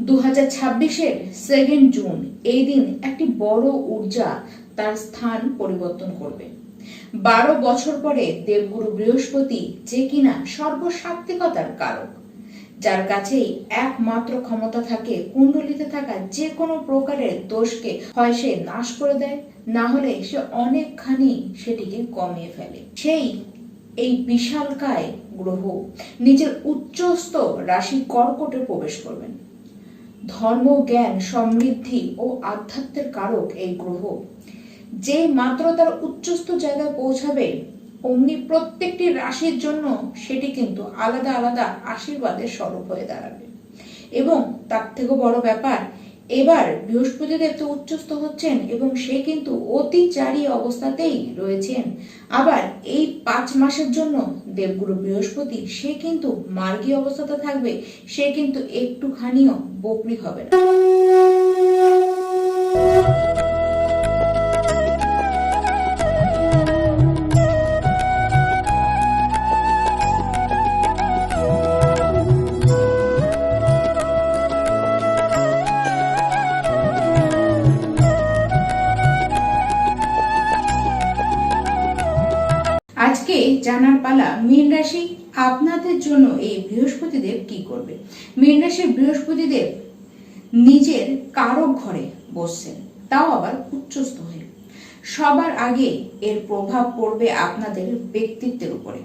2026-এর 2 June এই দিন একটি বড় ঊর্জা তার স্থান পরিবর্তন করবে। 12 বছর পরে দেবগুরু বৃহস্পতি, যে কিনা সর্বসাত্ত্বিকতার কারক, যার কাছেই একমাত্র ক্ষমতা থাকে কুণ্ডলিতে থাকা যে কোনো প্রকারের দোষকে হয় সে নাশ করে দেয়, না হলে সে অনেকখানি সেটিকে কমিয়ে ফেলে। সেই এই বিশালকায় গ্রহ নিজের উচ্চস্থ রাশি কর্কটে প্রবেশ করবেন। ধর্ম, জ্ঞান, সমৃদ্ধি ও আধ্যাত্মের কারক এই গ্রহ যে মাত্র তার উচ্চস্থ জায়গায় পৌঁছাবে, অমনি প্রত্যেকটি রাশির জন্য সেটি কিন্তু আলাদা আলাদা আশীর্বাদের স্বরূপ হয়ে দাঁড়াবে। এবং তার থেকেও বড় ব্যাপার, এবার বৃহস্পতি দেব তো উচ্চস্থ হচ্ছেন এবং সে কিন্তু অতিচারী অবস্থাতেই রয়েছেন। আবার এই 5 মাসের জন্য দেবগুরু বৃহস্পতি সে কিন্তু মার্গী অবস্থাতে থাকবে, সে কিন্তু একটুখানিও বকরি হবে না। আজকে জানার পালা মীন রাশি, আপনাদের জন্য এই বৃহস্পতি দেব কি করবে। মীন রাশির বৃহস্পতি দেব নিজের কারক ঘরে বসছেন, তাও আবার উচ্চস্থ হয়ে। সবার আগে এর প্রভাব পড়বে আপনাদের ব্যক্তিত্বের উপরে।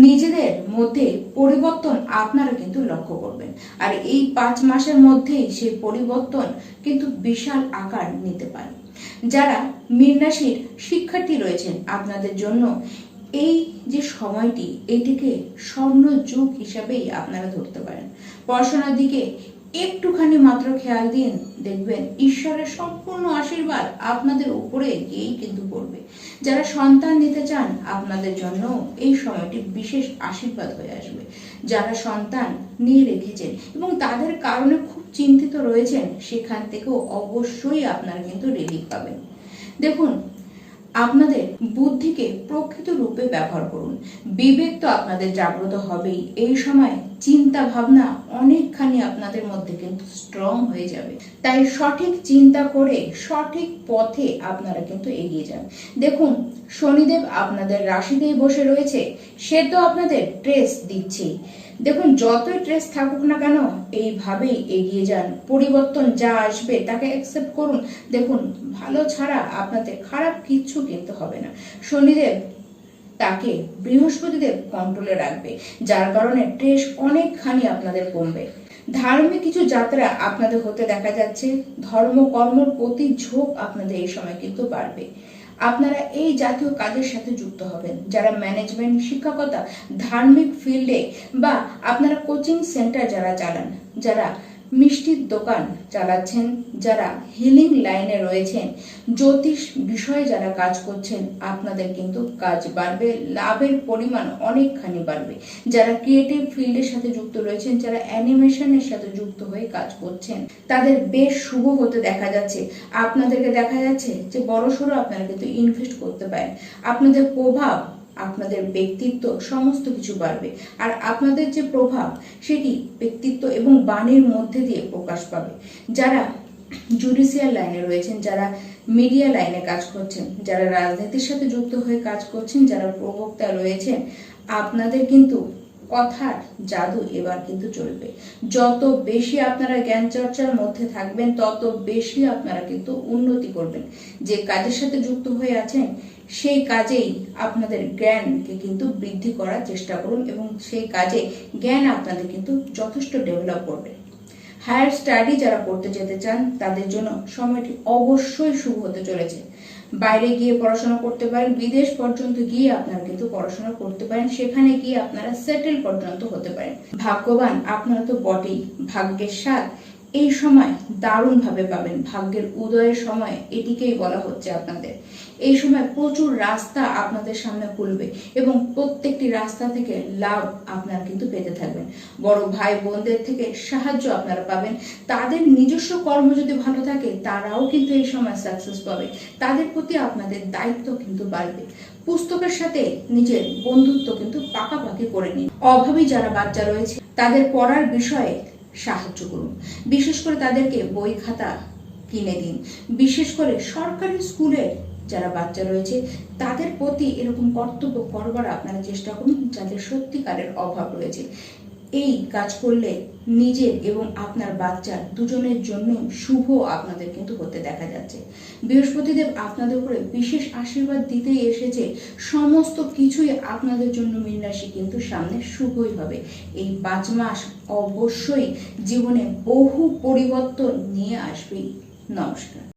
নিজেদের মধ্যে পরিবর্তন আপনারা কিন্তু লক্ষ্য করবেন, আর এই 5 মাসের মধ্যেই সেই পরিবর্তন কিন্তু বিশাল আকার নিতে পারে। যারা মীন রাশির শিক্ষার্থী রয়েছেন, আপনাদের জন্য এই যে সময়টি, এটিকে স্বর্ণ যুগ হিসাবেই আপনারা ধরতে পারেন। পড়াশোনার দিকে একটুখানি মাত্র খেয়াল দিন, দেখবেন ঈশ্বরের সম্পূর্ণ আশীর্বাদ আপনাদের উপরে গিয়েই কিন্তু পড়বে। যারা সন্তান নিতে চান, আপনাদের জন্য এই সময়টি বিশেষ আশীর্বাদ হয়ে আসবে। যারা সন্তান নিয়ে রেখেছেন এবং তাদের কারণে খুব চিন্তিত রয়েছেন, সেখান থেকেও অবশ্যই আপনারা কিন্তু রিলিফ পাবেন। দেখুন, আপনাদের বুদ্ধিকে প্রকৃত রূপে ব্যবহার করুন। বিবেক তো আপনাদের জাগ্রত হবেই। এই সময় চিন্তা ভাবনা অনেকখানি আপনাদের মধ্যে কিন্তু স্ট্রং হয়ে যাবে। তাই সঠিক চিন্তা করে সঠিক পথে আপনারা কিন্তু এগিয়ে যান। দেখুন, শনিদেব আপনাদের রাশিতেই বসে রয়েছে, সে তো আপনাদের ট্রেস দিচ্ছেই। দেখুন, যতই ট্রেস থাকুক না কেন, এইভাবেই এগিয়ে যান। পরিবর্তন যা আসবে তাকে অ্যাকসেপ্ট করুন। দেখুন, ভালো ছাড়া আপনাদের খারাপ কিচ্ছু কিন্তু হবে না। শনিদেব তাকে বৃহস্পতিদেব কন্ট্রোলে রাখবে, যার কারণে ট্রেস অনেকখানি আপনাদের কমবে। ধার্মিক কিছু যাত্রা আপনাদের হতে দেখা যাচ্ছে। ধর্ম কর্মর প্রতি ঝোঁক আপনাদের এই সময় কিন্তু বাড়বে। আপনারা এই জাতীয় কাজের সাথে যুক্ত হবেন। যারা ম্যানেজমেন্ট, শিক্ষকতা, ধার্মিক ফিল্ডে বা আপনারা কোচিং সেন্টার যারা চালান, যারা মিষ্টির দোকান চালাচ্ছেন, যারা হিলিং লাইনে রয়েছেন, জ্যোতিষ বিষয়ে যারা কাজ করছেন, আপনাদের কিন্তু কাজ বাড়বে, লাভের পরিমাণ অনেকখানি বাড়বে। যারা ক্রিয়েটিভ ফিল্ডের সাথে যুক্ত রয়েছেন, যারা অ্যানিমেশনের সাথে যুক্ত হয়ে কাজ করছেন, তাদের বেশ শুভ হতে দেখা যাচ্ছে। আপনাদেরকে দেখা যাচ্ছে যে বড়সড় আপনারা কিন্তু ইনভেস্ট করতে পারেন। আপনাদের প্রভাব, আপনাদের ব্যক্তিত্ব সমস্ত কিছু বাড়বে, আর আপনাদের যে প্রভাব সেটি ব্যক্তিত্ব এবং বাণীর মধ্যে দিয়ে প্রকাশ পাবে। যারা জুডিশিয়াল লাইনে রয়েছেন, যারা মিডিয়া লাইনে কাজ করছেন, যারা রাজনীতির সাথে যুক্ত হয়ে কাজ করছেন, যারা প্রবক্তা রয়েছেন, আপনাদের কিন্তু কথার জাদু এবার কিন্তু চলবে। যত বেশি আপনারা জ্ঞান চর্চার মধ্যে থাকবেন, তত বেশি আপনারা কিন্তু উন্নতি করবেন। যে কাজের সাথে যুক্ত হয়ে আছেন, সেই কাজেই আপনাদের জ্ঞানকে কিন্তু বৃদ্ধি করার চেষ্টা করুন এবং সেই কাজে জ্ঞান আপনাদের কিন্তু যথেষ্ট ডেভেলপ করবে। হায়ার স্টাডি যারা করতে যেতে চান, তাদের জন্য সময়টি অবশ্যই শুভ হতে চলেছে। বাইরে গিয়ে পড়াশোনা করতে পারেন, বিদেশ পর্যন্ত গিয়ে আপনারা কিন্তু পড়াশোনা করতে পারেন, সেখানে গিয়ে আপনারা সেটেল পর্যন্ত হতে পারেন। ভাগ্যবান আপনারা তো বটেই, ভাগ্যের স্বাদ এই সময় দারুণ ভাবে পাবেন। ভাগ্যের উদয়ের সময় এটিকেই বলা হচ্ছে আপনাদের। এই সময় প্রচুর রাস্তা আপনাদের সামনে খুলবে এবং প্রত্যেকটি রাস্তা থেকে লাভ আপনারা কিন্তু পেতে থাকবেন। বড় ভাই বোনদের থেকে সাহায্য আপনারা পাবেন। তাদের নিজস্ব কর্ম যদি ভালো থাকে, তারাও কিন্তু এই সময় সাকসেস পাবে। তাদের প্রতি আপনাদের দায়িত্ব কিন্তু বাড়বে। পুস্তকের সাথে নিজের বন্ধুত্ব কিন্তু পাকাপাকি করে নিন। অভাবী যারা বাচ্চা রয়েছে, তাদের পড়ার বিষয়ে সাহায্য করুন। বিশেষ করে তাদেরকে বই খাতা কিনে দিন। বিশেষ করে সরকারি স্কুলের যারা বাচ্চা রয়েছে তাদের প্রতি এরকম কর্তব্য করবার আপনারা চেষ্টা করুন যাদের সত্যিকারের অভাব রয়েছে। এই কাজ করলে নিজের এবং আপনার বাচ্চার দুজনের জন্য শুভ আপনাদের কিন্তু হতে দেখা যাচ্ছে। বৃহস্পতিদেব আপনাদের উপরে বিশেষ আশীর্বাদ দিতেই এসেছে। সমস্ত কিছুই আপনাদের জন্য মীন রাশি কিন্তু সামনে শুভই হবে। এই 5 মাস অবশ্যই জীবনে বহু পরিবর্তন নিয়ে আসবেই। নমস্কার।